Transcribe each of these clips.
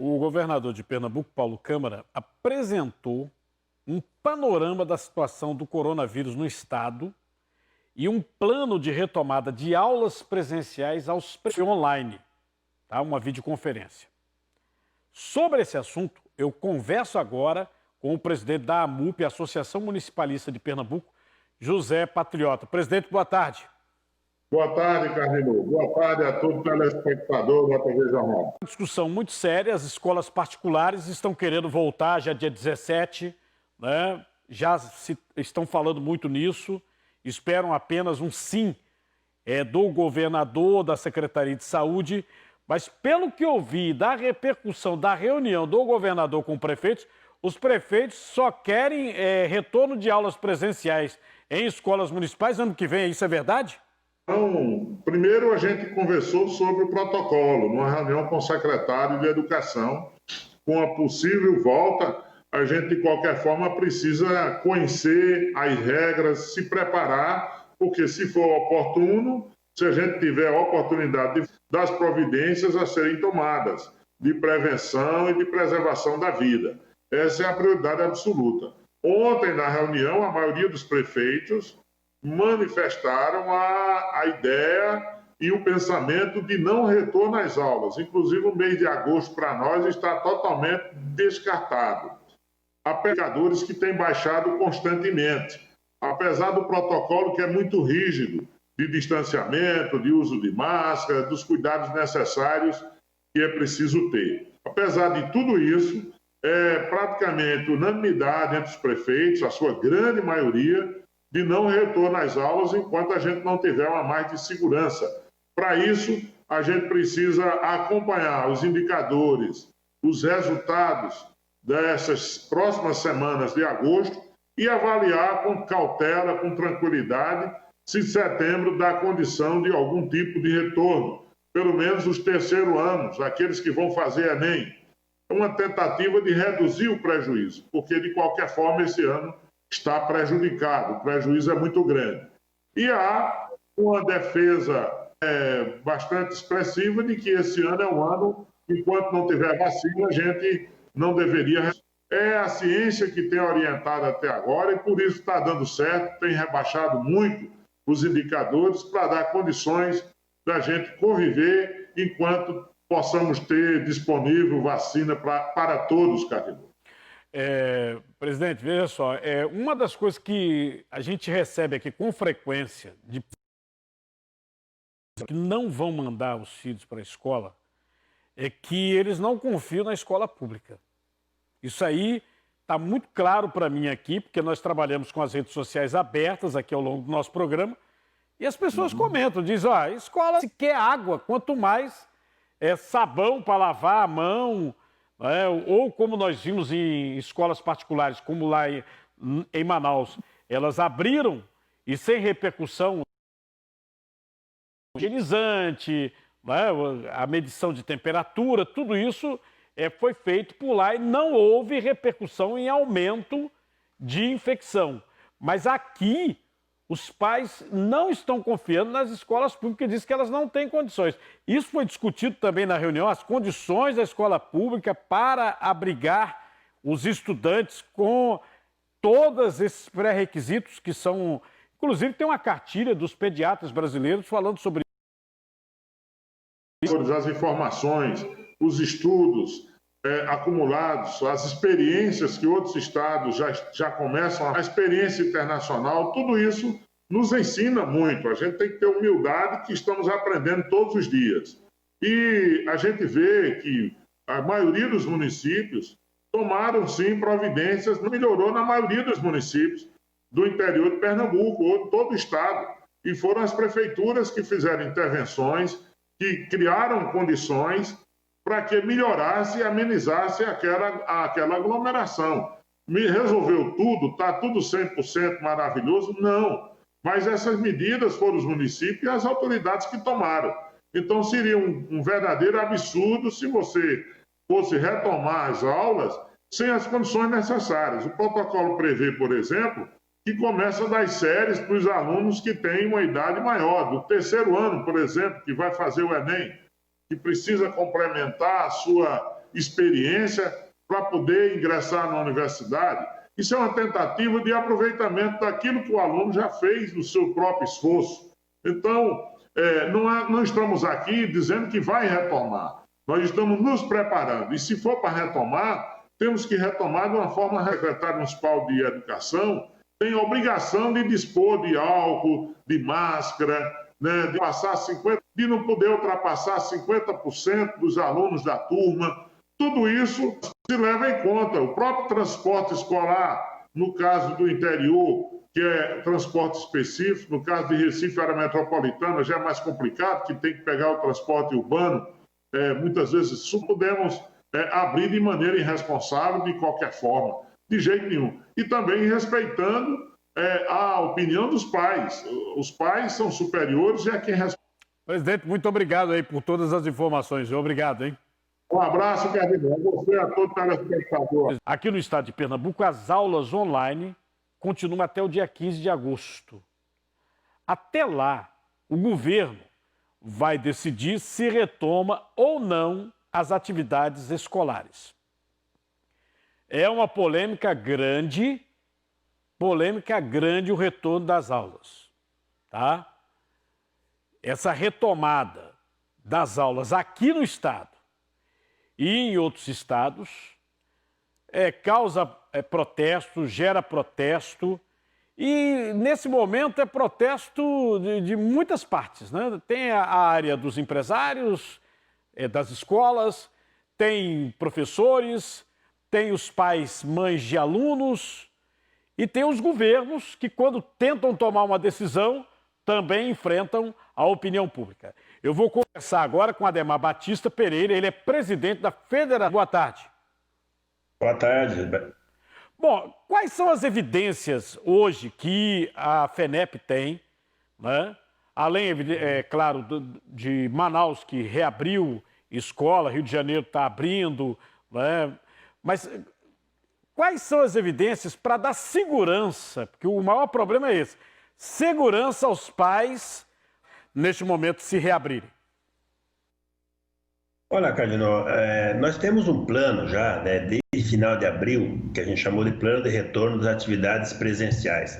o governador de Pernambuco, Paulo Câmara, apresentou um panorama da situação do coronavírus no estado e um plano de retomada de aulas presenciais aos online, tá? Uma videoconferência. Sobre esse assunto, eu converso agora com o presidente da AMUP, Associação Municipalista de Pernambuco, José Patriota. Presidente, boa tarde. Boa tarde, Carlinhos. Boa tarde a todo telespectador da TV Jornal. Uma discussão muito séria, as escolas particulares estão querendo voltar já dia 17, né? Estão falando muito nisso, esperam apenas um sim do governador, da Secretaria de Saúde, mas pelo que eu vi da repercussão da reunião do governador com prefeitos, os prefeitos só querem retorno de aulas presenciais em escolas municipais ano que vem, isso é verdade? Então, primeiro a gente conversou sobre o protocolo, numa reunião com o secretário de Educação. Com a possível volta, a gente, de qualquer forma, precisa conhecer as regras, se preparar, porque se for oportuno, se a gente tiver a oportunidade das providências a serem tomadas, de prevenção e de preservação da vida. Essa é a prioridade absoluta. Ontem, na reunião, a maioria dos prefeitos manifestaram a ideia e o pensamento de não retorno às aulas. Inclusive, o mês de agosto, para nós, está totalmente descartado. Há pescadores que têm baixado constantemente, apesar do protocolo que é muito rígido, de distanciamento, de uso de máscara, dos cuidados necessários que é preciso ter. Apesar de tudo isso, é praticamente unanimidade entre os prefeitos, a sua grande maioria, de não retorno às aulas enquanto a gente não tiver uma margem de segurança. Para isso, a gente precisa acompanhar os indicadores, os resultados dessas próximas semanas de agosto e avaliar com cautela, com tranquilidade, se setembro dá condição de algum tipo de retorno. Pelo menos os terceiros anos, aqueles que vão fazer Enem. É uma tentativa de reduzir o prejuízo, porque de qualquer forma esse ano está prejudicado, o prejuízo é muito grande. E há uma defesa bastante expressiva de que esse ano é um ano, enquanto não tiver vacina, a gente não deveria. É a ciência que tem orientado até agora e por isso está dando certo, tem rebaixado muito os indicadores para dar condições da gente conviver enquanto possamos ter disponível vacina para todos, Carlinhos. Presidente, veja só, uma das coisas que a gente recebe aqui com frequência de que não vão mandar os filhos para a escola é que eles não confiam na escola pública. Isso aí está muito claro para mim aqui, porque nós trabalhamos com as redes sociais abertas aqui ao longo do nosso programa e as pessoas comentam, dizem, escola se quer água, quanto mais sabão para lavar a mão, ou como nós vimos em escolas particulares, como lá em Manaus, elas abriram e sem repercussão, higienizante, a medição de temperatura, tudo isso foi feito por lá e não houve repercussão em aumento de infecção. Mas aqui, os pais não estão confiando nas escolas públicas e dizem que elas não têm condições. Isso foi discutido também na reunião, as condições da escola pública para abrigar os estudantes com todos esses pré-requisitos que são... Inclusive, tem uma cartilha dos pediatras brasileiros falando sobre isso. As informações, os estudos acumulados, as experiências que outros estados já começam, a experiência internacional, tudo isso nos ensina muito. A gente tem que ter humildade que estamos aprendendo todos os dias. E a gente vê que a maioria dos municípios tomaram, sim, providências, melhorou na maioria dos municípios do interior de Pernambuco, ou de todo o estado. E foram as prefeituras que fizeram intervenções, que criaram condições para que melhorasse e amenizasse aquela aglomeração. Me resolveu tudo? Está tudo 100% maravilhoso? Não. Mas essas medidas foram os municípios e as autoridades que tomaram. Então, seria um verdadeiro absurdo se você fosse retomar as aulas sem as condições necessárias. O protocolo prevê, por exemplo, que começa das séries para os alunos que têm uma idade maior, do terceiro ano, por exemplo, que vai fazer o Enem, que precisa complementar a sua experiência para poder ingressar na universidade. Isso é uma tentativa de aproveitamento daquilo que o aluno já fez no seu próprio esforço. Então, não estamos aqui dizendo que vai retomar. Nós estamos nos preparando. E se for para retomar, temos que retomar de uma forma. A Secretaria Municipal de Educação tem a obrigação de dispor de álcool, de máscara, né, de não poder ultrapassar 50% dos alunos da turma. Tudo isso se leva em conta. O próprio transporte escolar, no caso do interior, que é transporte específico, no caso de Recife, área metropolitana, já é mais complicado, que tem que pegar o transporte urbano. Muitas vezes só podemos abrir de maneira irresponsável, de qualquer forma, de jeito nenhum. E também respeitando a opinião dos pais. Os pais são superiores e é quem responde. Presidente, muito obrigado aí por todas as informações. Obrigado, hein? Um abraço, Cardinal. Você a todo telespectador. Aqui no estado de Pernambuco, as aulas online continuam até o dia 15 de agosto. Até lá, o governo vai decidir se retoma ou não as atividades escolares. É uma polêmica grande o retorno das aulas, tá? Essa retomada das aulas aqui no estado e em outros estados causa protesto, gera protesto, e nesse momento é protesto de muitas partes, né? Tem a área dos empresários, das escolas, tem professores, tem os pais, mães de alunos e tem os governos que, quando tentam tomar uma decisão, também enfrentam a opinião pública. Eu vou conversar agora com Ademar Batista Pereira, ele é presidente da Federação. Boa tarde. Boa tarde. Bom, quais são as evidências hoje que a FENEP tem, né? Além, claro, de Manaus, que reabriu escola, Rio de Janeiro está abrindo, né? Mas quais são as evidências para dar segurança? Porque o maior problema é esse, segurança aos pais, neste momento, se reabrirem. Olha, Cardinal, nós temos um plano já, né, desde final de abril, que a gente chamou de Plano de Retorno das Atividades Presenciais.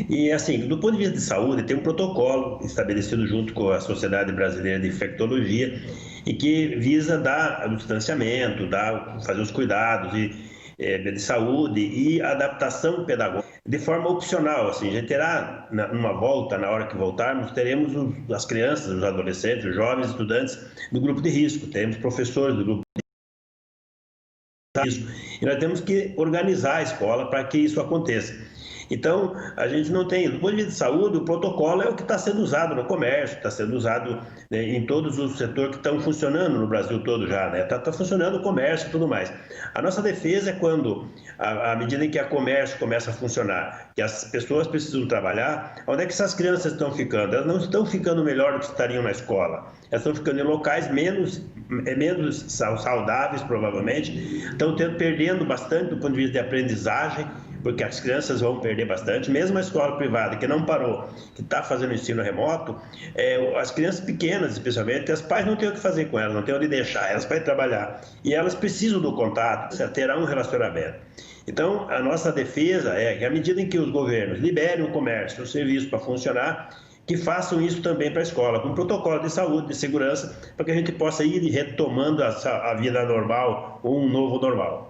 E, assim, do ponto de vista de saúde, tem um protocolo estabelecido junto com a Sociedade Brasileira de Infectologia e que visa dar o distanciamento, fazer os cuidados de saúde e adaptação pedagógica de forma opcional. Assim, a gente terá, numa volta, na hora que voltarmos, teremos as crianças, os adolescentes, os jovens estudantes do grupo de risco, teremos professores do grupo de risco. E nós temos que organizar a escola para que isso aconteça. Então, a gente não tem, do ponto de vista de saúde, o protocolo é o que está sendo usado no comércio, está sendo usado, né, em todos os setores que estão funcionando no Brasil todo já, né? Está funcionando o comércio e tudo mais. A nossa defesa é quando, à medida em que o comércio começa a funcionar, que as pessoas precisam trabalhar, onde é que essas crianças estão ficando? Elas não estão ficando melhor do que estariam na escola. Elas estão ficando em locais menos saudáveis, provavelmente, estão perdendo bastante do ponto de vista de aprendizagem, porque as crianças vão perder bastante, mesmo a escola privada que não parou, que está fazendo ensino remoto, as crianças pequenas, especialmente, os pais não têm o que fazer com elas, não têm onde deixar elas para ir trabalhar, e elas precisam do contato, terá um relacionamento. Então, a nossa defesa é que, à medida em que os governos liberem o comércio, o serviço para funcionar, que façam isso também para a escola, com protocolo de saúde, de segurança, para que a gente possa ir retomando a vida normal, ou um novo normal.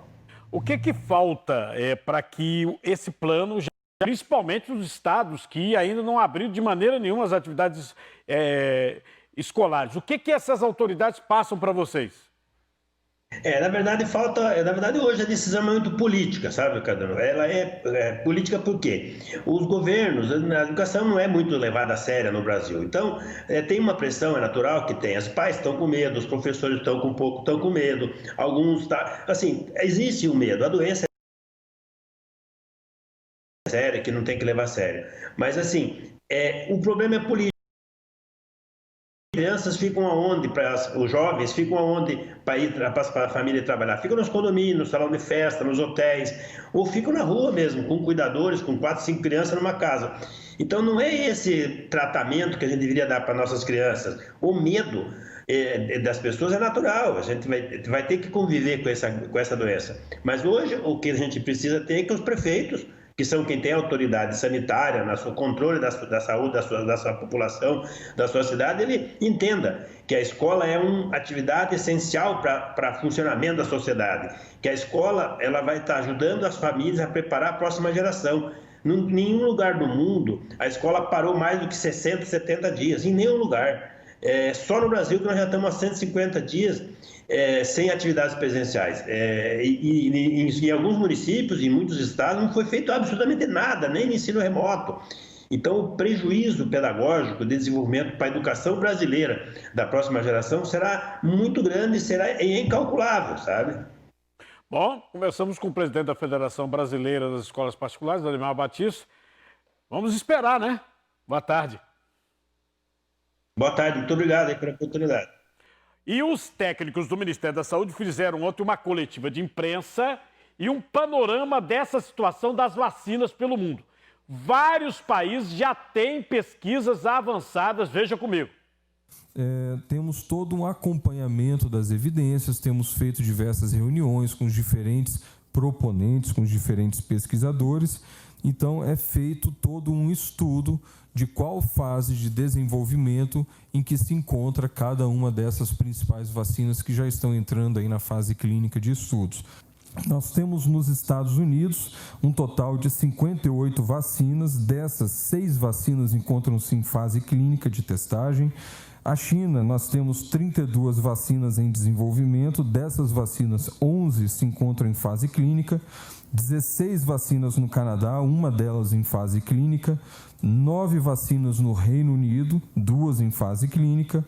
O que falta para que esse plano, principalmente os estados que ainda não abriram de maneira nenhuma as atividades escolares, o que essas autoridades passam para vocês? Na verdade hoje a decisão é muito política, sabe, Cardano? Ela é política por quê? Os governos, a educação não é muito levada a sério no Brasil. Então, tem uma pressão, é natural que tem. Os pais estão com medo, os professores estão com medo, alguns assim, existe o medo. A doença é séria, que não tem que levar a sério. Mas, assim, o problema é político. As crianças ficam aonde, os jovens ficam aonde para a família trabalhar? Ficam nos condomínios, no salão de festa, nos hotéis, ou ficam na rua mesmo, com cuidadores, com 4, 5 crianças numa casa. Então não é esse tratamento que a gente deveria dar para nossas crianças. O medo das pessoas é natural, a gente vai ter que conviver com essa doença. Mas hoje o que a gente precisa ter é que os prefeitos, que são quem tem autoridade sanitária, no seu controle da saúde da sua população, da sua cidade, ele entenda que a escola é uma atividade essencial para o funcionamento da sociedade, que a escola ela vai estar ajudando as famílias a preparar a próxima geração. Em nenhum lugar do mundo a escola parou mais do que 60, 70 dias, em nenhum lugar. Só no Brasil que nós já estamos há 150 dias sem atividades presenciais. Em alguns municípios, em muitos estados, não foi feito absolutamente nada, nem no ensino remoto. Então, o prejuízo pedagógico de desenvolvimento para a educação brasileira da próxima geração será muito grande, será incalculável, sabe? Bom, conversamos com o presidente da Federação Brasileira das Escolas Particulares, Ademar Batista. Vamos esperar, né? Boa tarde. Boa tarde, muito obrigado aí pela oportunidade. E os técnicos do Ministério da Saúde fizeram ontem uma coletiva de imprensa e um panorama dessa situação das vacinas pelo mundo. Vários países já têm pesquisas avançadas, veja comigo. Temos todo um acompanhamento das evidências, temos feito diversas reuniões com os diferentes proponentes, com os diferentes pesquisadores. Então, é feito todo um estudo de qual fase de desenvolvimento em que se encontra cada uma dessas principais vacinas que já estão entrando aí na fase clínica de estudos. Nós temos nos Estados Unidos um total de 58 vacinas, dessas 6 vacinas encontram-se em fase clínica de testagem. A China, nós temos 32 vacinas em desenvolvimento, dessas vacinas 11 se encontram em fase clínica, 16 vacinas no Canadá, uma delas em fase clínica, 9 vacinas no Reino Unido, 2 em fase clínica,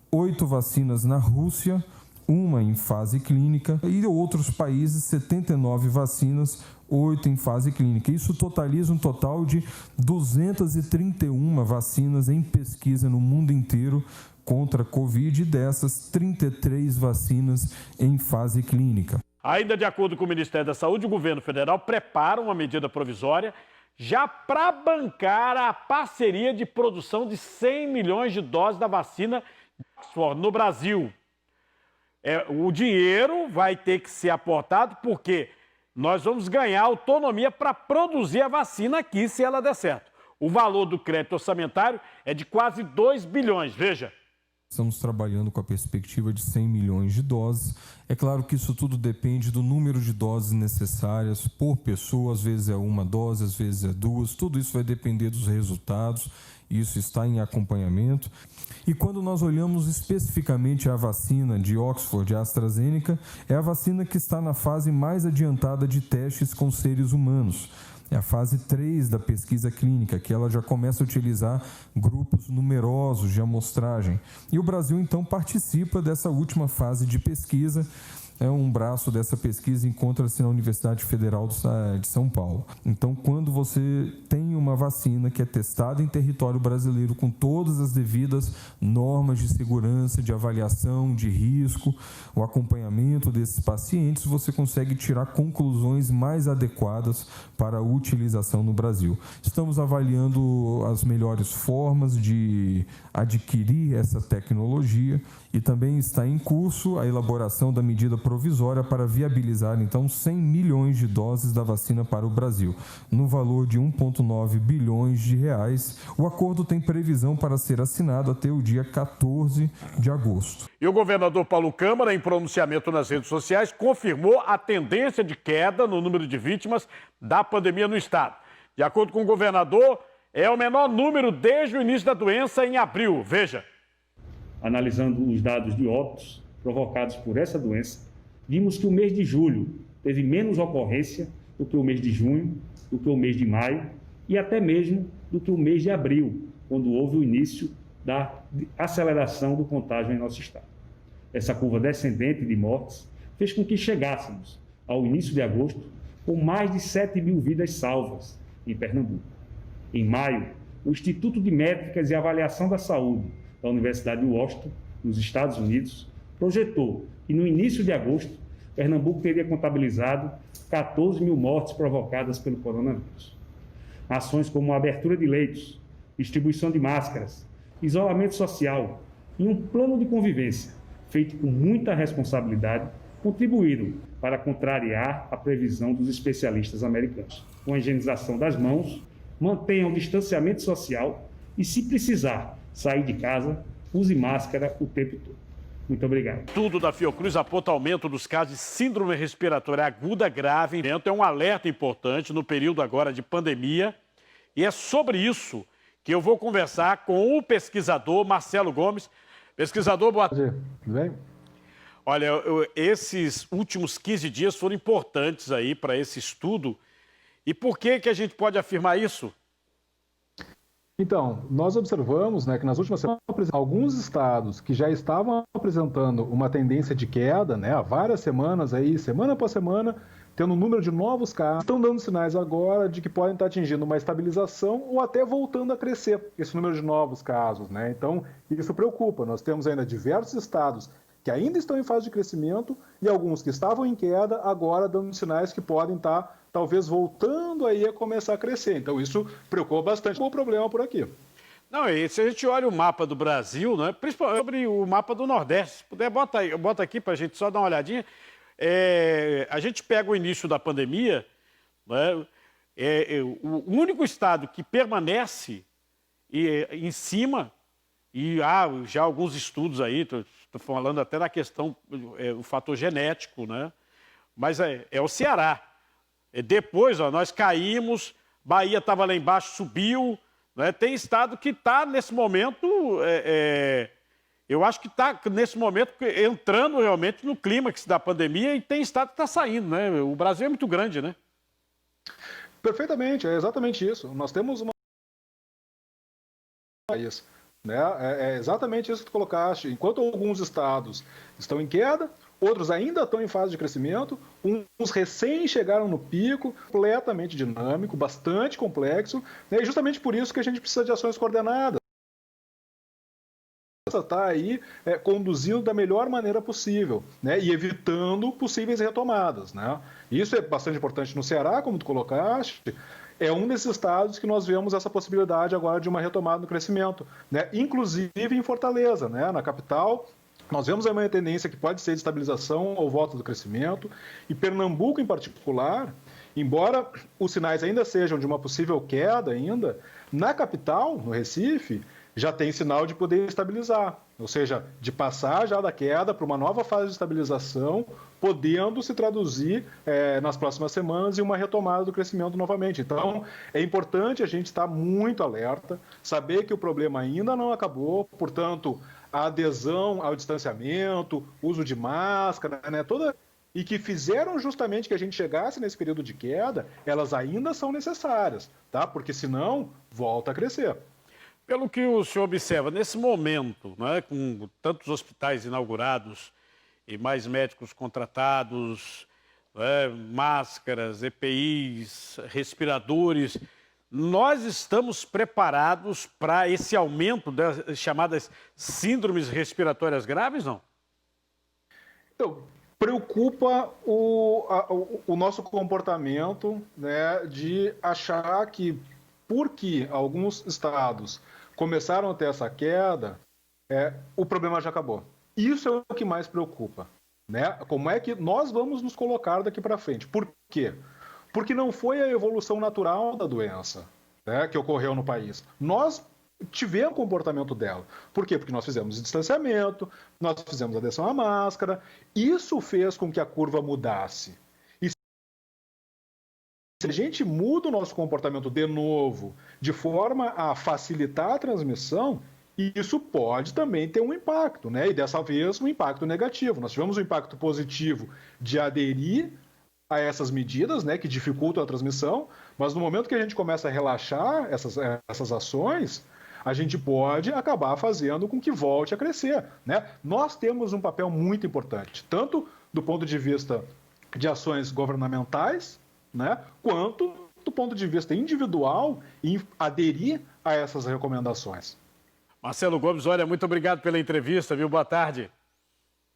8 vacinas na Rússia, 1 em fase clínica, e outros países, 79 vacinas, 8 em fase clínica. Isso totaliza um total de 231 vacinas em pesquisa no mundo inteiro contra a Covid, e dessas 33 vacinas em fase clínica. Ainda de acordo com o Ministério da Saúde, o governo federal prepara uma medida provisória já para bancar a parceria de produção de 100 milhões de doses da vacina Oxford no Brasil. O dinheiro vai ter que ser aportado porque nós vamos ganhar autonomia para produzir a vacina aqui, se ela der certo. O valor do crédito orçamentário é de quase 2 bilhões, veja. Estamos trabalhando com a perspectiva de 100 milhões de doses. É claro que isso tudo depende do número de doses necessárias por pessoa. Às vezes é 1 dose, às vezes é 2. Tudo isso vai depender dos resultados. Isso está em acompanhamento. E quando nós olhamos especificamente a vacina de Oxford e AstraZeneca, é a vacina que está na fase mais adiantada de testes com seres humanos. É a fase 3 da pesquisa clínica, que ela já começa a utilizar grupos numerosos de amostragem. E o Brasil, então, participa dessa última fase de pesquisa. Um braço dessa pesquisa encontra-se na Universidade Federal de São Paulo. Então, quando você tem uma vacina que é testada em território brasileiro com todas as devidas normas de segurança, de avaliação, de risco, o acompanhamento desses pacientes, você consegue tirar conclusões mais adequadas para a utilização no Brasil. Estamos avaliando as melhores formas de adquirir essa tecnologia e também está em curso a elaboração da medida provisória para viabilizar, então, 100 milhões de doses da vacina para o Brasil, no valor de 1,9 bilhões de reais. O acordo tem previsão para ser assinado até o dia 14 de agosto. E o governador Paulo Câmara, em pronunciamento nas redes sociais, confirmou a tendência de queda no número de vítimas da pandemia no estado. De acordo com o governador, é o menor número desde o início da doença em abril. Veja. Analisando os dados de óbitos provocados por essa doença, vimos que o mês de julho teve menos ocorrência do que o mês de junho, do que o mês de maio e até mesmo do que o mês de abril, quando houve o início da aceleração do contágio em nosso estado. Essa curva descendente de mortes fez com que chegássemos ao início de agosto com mais de 7 mil vidas salvas em Pernambuco. Em maio, o Instituto de Métricas e Avaliação da Saúde da Universidade de Washington, nos Estados Unidos, projetou que no início de agosto, Pernambuco teria contabilizado 14 mil mortes provocadas pelo coronavírus. Ações como a abertura de leitos, distribuição de máscaras, isolamento social, e um plano de convivência, feito com muita responsabilidade, contribuíram para contrariar a previsão dos especialistas americanos. Com a higienização das mãos, mantenha o distanciamento social e, se precisar sair de casa, use máscara o tempo todo. Muito obrigado. Tudo da Fiocruz aponta aumento dos casos de síndrome respiratória aguda grave. É um alerta importante no período agora de pandemia. E é sobre isso que eu vou conversar com o pesquisador Marcelo Gomes. Pesquisador, boa tarde. Tudo bem? Olha, esses últimos 15 dias foram importantes aí para esse estudo. E por que a gente pode afirmar isso? Então, nós observamos, né, que nas últimas semanas, alguns estados que já estavam apresentando uma tendência de queda, né, há várias semanas aí, semana após semana, tendo um número de novos casos, estão dando sinais agora de que podem estar atingindo uma estabilização ou até voltando a crescer esse número de novos casos, né? Então, isso preocupa. Nós temos ainda diversos estados que ainda estão em fase de crescimento e alguns que estavam em queda, agora dando sinais que podem estar talvez voltando aí a começar a crescer. Então isso preocupa bastante. O problema por aqui. Não, e se a gente olha o mapa do Brasil, né, principalmente sobre o mapa do Nordeste, se puder, bota aqui para a gente só dar uma olhadinha. A gente pega o início da pandemia, né, o único estado que permanece em cima, e há já alguns estudos aí, estou falando até da questão, o fator genético, né, mas é o Ceará. Depois, nós caímos, Bahia estava lá embaixo, subiu, né? Tem estado que está, nesse momento, eu acho que está, nesse momento, entrando realmente no clímax da pandemia e tem estado que está saindo, né? O Brasil é muito grande, né? Perfeitamente, é exatamente isso. Nós temos uma... né? É exatamente isso que tu colocaste. Enquanto alguns estados estão em queda, outros ainda estão em fase de crescimento, uns recém chegaram no pico, completamente dinâmico, bastante complexo, né? E justamente por isso que a gente precisa de ações coordenadas. Está aí conduzindo da melhor maneira possível, né? E evitando possíveis retomadas, né? Isso é bastante importante no Ceará, como tu colocaste. É um desses estados que nós vemos essa possibilidade agora de uma retomada no crescimento, né? Inclusive em Fortaleza, né? Na capital. Nós vemos uma tendência que pode ser de estabilização ou volta do crescimento. E Pernambuco, em particular, embora os sinais ainda sejam de uma possível queda ainda, na capital, no Recife, já tem sinal de poder estabilizar. Ou seja, de passar já da queda para uma nova fase de estabilização, podendo se traduzir nas próximas semanas em uma retomada do crescimento novamente. Então, é importante a gente estar muito alerta, saber que o problema ainda não acabou, portanto, a adesão ao distanciamento, uso de máscara, né, e que fizeram justamente que a gente chegasse nesse período de queda, elas ainda são necessárias, tá? Porque senão volta a crescer. Pelo que o senhor observa, nesse momento, né, com tantos hospitais inaugurados e mais médicos contratados, né, máscaras, EPIs, respiradores, nós estamos preparados para esse aumento das chamadas síndromes respiratórias graves, não? Então, preocupa o nosso comportamento, né, de achar que, porque alguns estados começaram a ter essa queda, o problema já acabou. Isso é o que mais preocupa, né? Como é que nós vamos nos colocar daqui para frente? Por quê? Porque não foi a evolução natural da doença, né, que ocorreu no país. Nós tivemos o comportamento dela. Por quê? Porque nós fizemos distanciamento, nós fizemos adesão à máscara. Isso fez com que a curva mudasse. E se a gente muda o nosso comportamento de novo, de forma a facilitar a transmissão, isso pode também ter um impacto, né? E dessa vez um impacto negativo. Nós tivemos um impacto positivo de aderir a essas medidas, né, que dificultam a transmissão, mas no momento que a gente começa a relaxar essas ações, a gente pode acabar fazendo com que volte a crescer, né? Nós temos um papel muito importante, tanto do ponto de vista de ações governamentais, né, quanto do ponto de vista individual em aderir a essas recomendações. Marcelo Gomes, olha, muito obrigado pela entrevista, viu? Boa tarde.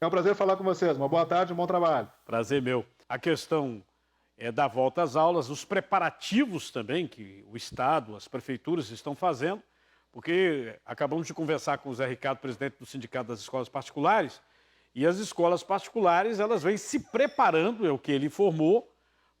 É um prazer falar com vocês. Uma boa tarde, um bom trabalho. Prazer meu. A questão é da volta às aulas, os preparativos também que o Estado, as prefeituras estão fazendo, porque acabamos de conversar com o Zé Ricardo, presidente do Sindicato das Escolas Particulares, e as escolas particulares, elas vêm se preparando, é o que ele informou,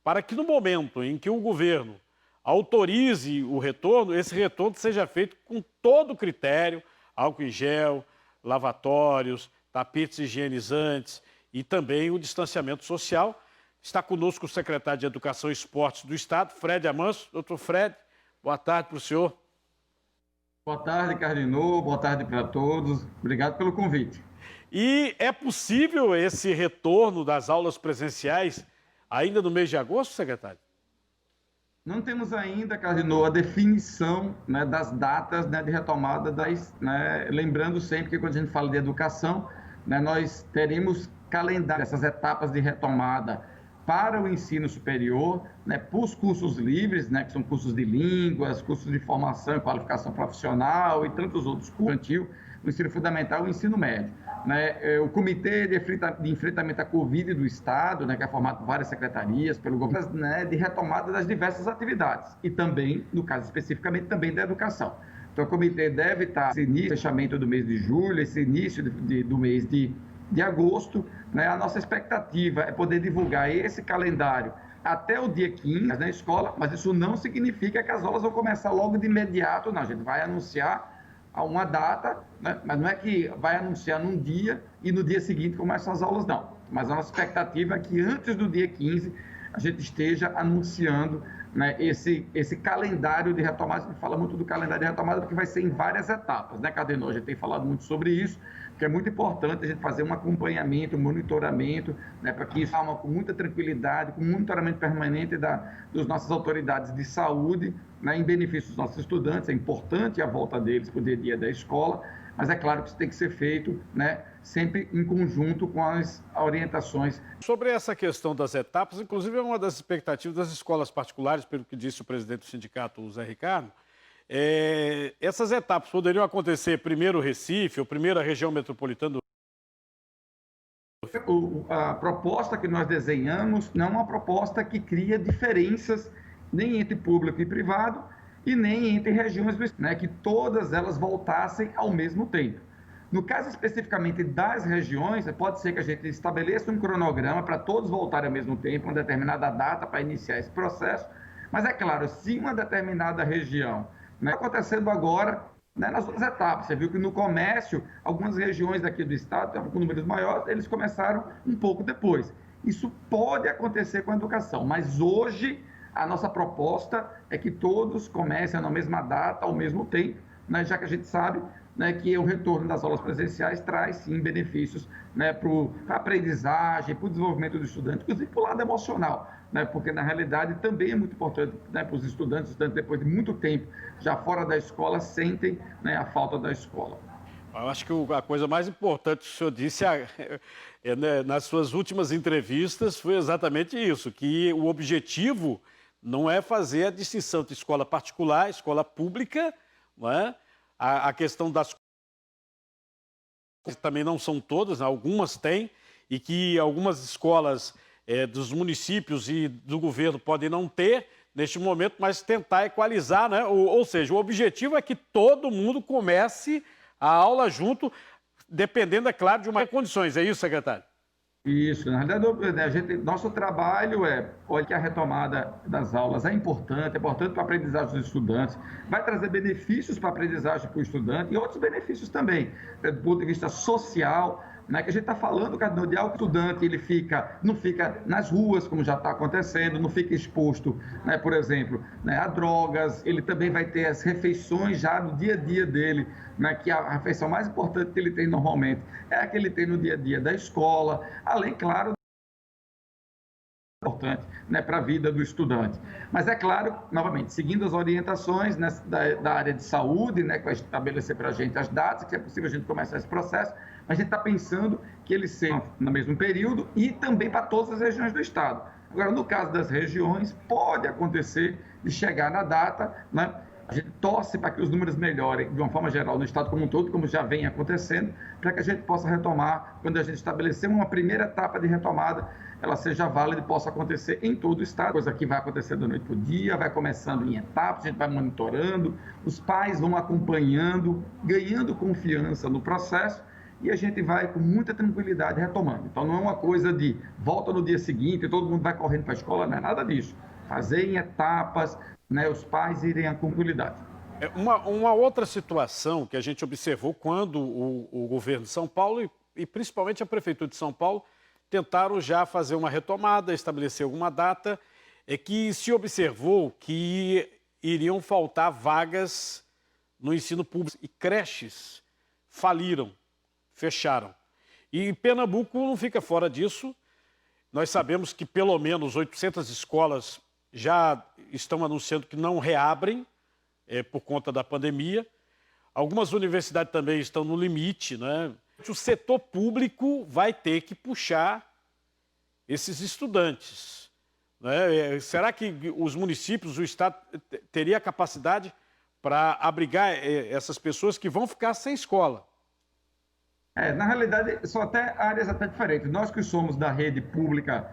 para que no momento em que o governo autorize o retorno, esse retorno seja feito com todo o critério, álcool em gel, lavatórios, tapetes higienizantes e também o distanciamento social. Está conosco o secretário de Educação e Esportes do Estado, Fred Amanso. Doutor Fred, boa tarde para o senhor. Boa tarde, Cardinô. Boa tarde para todos. Obrigado pelo convite. E é possível esse retorno das aulas presenciais ainda no mês de agosto, secretário? Não temos ainda, Cardinô, a definição, né, das datas, né, de retomada lembrando sempre que quando a gente fala de educação, né, nós teremos calendário, essas etapas de retomada para o ensino superior, né, para os cursos livres, né, que são cursos de línguas, cursos de formação e qualificação profissional e tantos outros cursos, o ensino fundamental e o ensino médio. Né, o Comitê de Enfrentamento à Covid do Estado, né, que é formado por várias secretarias, pelo governo, né, de retomada das diversas atividades e também, no caso especificamente, também da educação. Então, o comitê deve estar esse início, fechamento do mês de julho, esse início do mês de agosto. Né, a nossa expectativa é poder divulgar esse calendário até o dia 15 na escola, mas isso não significa que as aulas vão começar logo de imediato, não. A gente vai anunciar a uma data, né? Mas não é que vai anunciar num dia e no dia seguinte começam as aulas, não. Mas a nossa expectativa é que antes do dia 15 a gente esteja anunciando, né, esse calendário de retomada. A gente fala muito do calendário de retomada porque vai ser em várias etapas, né, Cardinô? A gente tem falado muito sobre isso, que é muito importante a gente fazer um acompanhamento, um monitoramento, né, para que isso seja com muita tranquilidade, com monitoramento permanente das nossas autoridades de saúde, né, em benefício dos nossos estudantes. É importante a volta deles para o dia a dia da escola, mas é claro que isso tem que ser feito, né, sempre em conjunto com as orientações. Sobre essa questão das etapas, inclusive é uma das expectativas das escolas particulares, pelo que disse o presidente do sindicato, o Zé Ricardo, essas etapas poderiam acontecer primeiro Recife, ou primeiro a região metropolitana. A proposta que nós desenhamos não é uma proposta que cria diferenças nem entre público e privado e nem entre regiões, né, que todas elas voltassem ao mesmo tempo. No caso especificamente das regiões, pode ser que a gente estabeleça um cronograma para todos voltarem ao mesmo tempo, uma determinada data para iniciar esse processo, mas é claro, se uma determinada região, né, acontecendo agora, né, nas outras etapas, você viu que no comércio, algumas regiões daqui do estado, estavam com números maiores, eles começaram um pouco depois. Isso pode acontecer com a educação, mas hoje a nossa proposta é que todos comecem na mesma data, ao mesmo tempo, né, já que a gente sabe, né, que o retorno das aulas presenciais traz, sim, benefícios, né, para a aprendizagem, para o desenvolvimento do estudante, inclusive para o lado emocional, né, porque, na realidade, também é muito importante, né, para os estudantes, depois de muito tempo já fora da escola, sentem, né, a falta da escola. Eu acho que a coisa mais importante que o senhor disse né, nas suas últimas entrevistas foi exatamente isso, que o objetivo não é fazer a distinção entre escola particular, escola pública, não é? A questão das também não são todas, algumas têm, e que algumas escolas dos municípios e do governo podem não ter neste momento, mas tentar equalizar, né? Ou seja, o objetivo é que todo mundo comece a aula junto, dependendo, é claro, de umas condições. É isso, secretário? Isso, na realidade, nosso trabalho olha que a retomada das aulas é importante para a aprendizagem dos estudantes, vai trazer benefícios para a aprendizagem para o estudante e outros benefícios também, do ponto de vista social, né, que a gente está falando, Cardinô, de algo que o estudante ele não fica nas ruas, como já está acontecendo, não fica exposto, né, por exemplo, né, a drogas, ele também vai ter as refeições já no dia a dia dele, né, que a refeição mais importante que ele tem normalmente é a que ele tem no dia a dia da escola, além, claro, importante, né, para a vida do estudante. Mas é claro, novamente, seguindo as orientações, né, da área de saúde, né, que vai estabelecer para a gente as datas, que é possível a gente começar esse processo, mas a gente está pensando que eles sejam no mesmo período e também para todas as regiões do estado. Agora, no caso das regiões, pode acontecer de chegar na data, né, a gente torce para que os números melhorem de uma forma geral no estado como um todo, como já vem acontecendo, para que a gente possa retomar, quando a gente estabelecer uma primeira etapa de retomada ela seja válida e possa acontecer em todo o estado, coisa que vai acontecer da noite para o dia, vai começando em etapas, a gente vai monitorando, os pais vão acompanhando, ganhando confiança no processo, e a gente vai com muita tranquilidade retomando. Então não é uma coisa de volta no dia seguinte, todo mundo vai correndo para a escola, não é nada disso. Fazer em etapas, né, os pais irem com tranquilidade. Uma outra situação que a gente observou quando o governo de São Paulo e principalmente a Prefeitura de São Paulo tentaram já fazer uma retomada, estabelecer alguma data, é que se observou que iriam faltar vagas no ensino público e creches faliram, fecharam. E Pernambuco não fica fora disso. Nós sabemos que pelo menos 800 escolas já estão anunciando que não reabrem por conta da pandemia. Algumas universidades também estão no limite, né? O setor público vai ter que puxar esses estudantes, né? Será que os municípios, o Estado, teria capacidade para abrigar essas pessoas que vão ficar sem escola? Na realidade, são até áreas até diferentes. Nós que somos da rede pública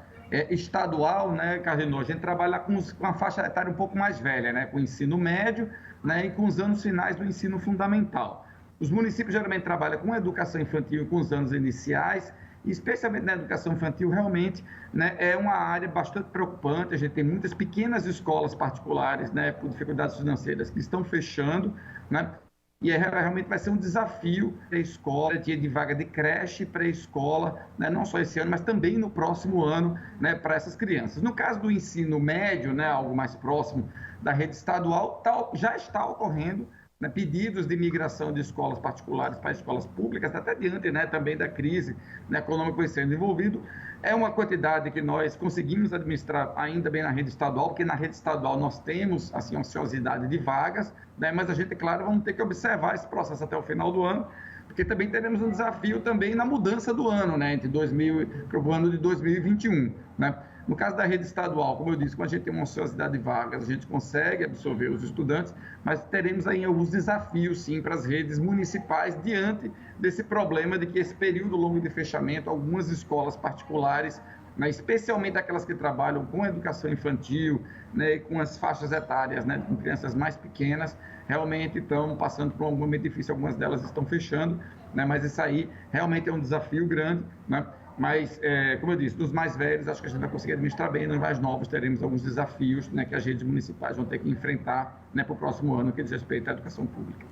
estadual, né, Carlinhos, a gente trabalha com uma faixa etária um pouco mais velha, né, com o ensino médio, né, e com os anos finais do ensino fundamental. Os municípios geralmente trabalham com educação infantil e com os anos iniciais, e especialmente na educação infantil, realmente, né, é uma área bastante preocupante. A gente tem muitas pequenas escolas particulares, né, por dificuldades financeiras, que estão fechando, né, e realmente vai ser um desafio para a escola, de vaga de creche, pré-escola, né, não só esse ano, mas também no próximo ano, né, para essas crianças. No caso do ensino médio, né, algo mais próximo da rede estadual, já está ocorrendo, né, pedidos de migração de escolas particulares para escolas públicas, até diante, né, também da crise, né, econômica sendo envolvido. É uma quantidade que nós conseguimos administrar ainda bem na rede estadual, porque na rede estadual nós temos assim, ociosidade de vagas, né, mas a gente, claro, vamos ter que observar esse processo até o final do ano, porque também teremos um desafio também na mudança do ano, né, para o ano de 2021, né? No caso da rede estadual, como eu disse, quando a gente tem uma ociosidade de vagas, a gente consegue absorver os estudantes, mas teremos aí alguns desafios, sim, para as redes municipais diante desse problema de que esse período longo de fechamento, algumas escolas particulares, né, especialmente aquelas que trabalham com educação infantil, né, com as faixas etárias, né, com crianças mais pequenas, realmente estão passando por um momento difícil, algumas delas estão fechando, né, mas isso aí realmente é um desafio grande, né? Mas, como eu disse, dos mais velhos, acho que a gente vai conseguir administrar bem, nos mais novos teremos alguns desafios, né, que as redes municipais vão ter que enfrentar, né, para o próximo ano, que diz respeito à educação pública.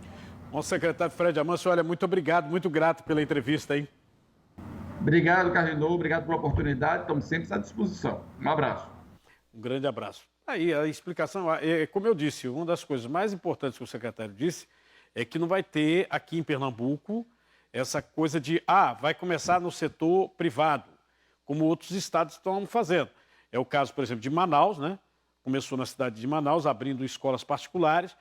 Bom, secretário Fred Amâncio, olha, muito obrigado, muito grato pela entrevista, hein? Obrigado, Carlinhos, obrigado pela oportunidade, estamos sempre à disposição. Um abraço. Um grande abraço. Aí, a explicação, como eu disse, uma das coisas mais importantes que o secretário disse é que não vai ter aqui em Pernambuco essa coisa de, vai começar no setor privado, como outros estados estão fazendo. É o caso, por exemplo, de Manaus, né? Começou na cidade de Manaus, abrindo escolas particulares.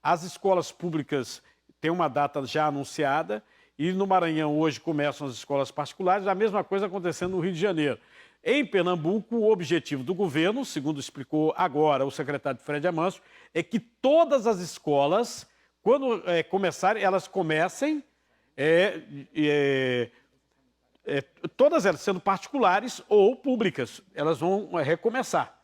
As escolas públicas têm uma data já anunciada e no Maranhão hoje começam as escolas particulares. A mesma coisa acontecendo no Rio de Janeiro. Em Pernambuco, o objetivo do governo, segundo explicou agora o secretário Fred Amâncio, é que todas as escolas, quando começarem, elas comecem todas elas sendo particulares ou públicas, elas vão recomeçar.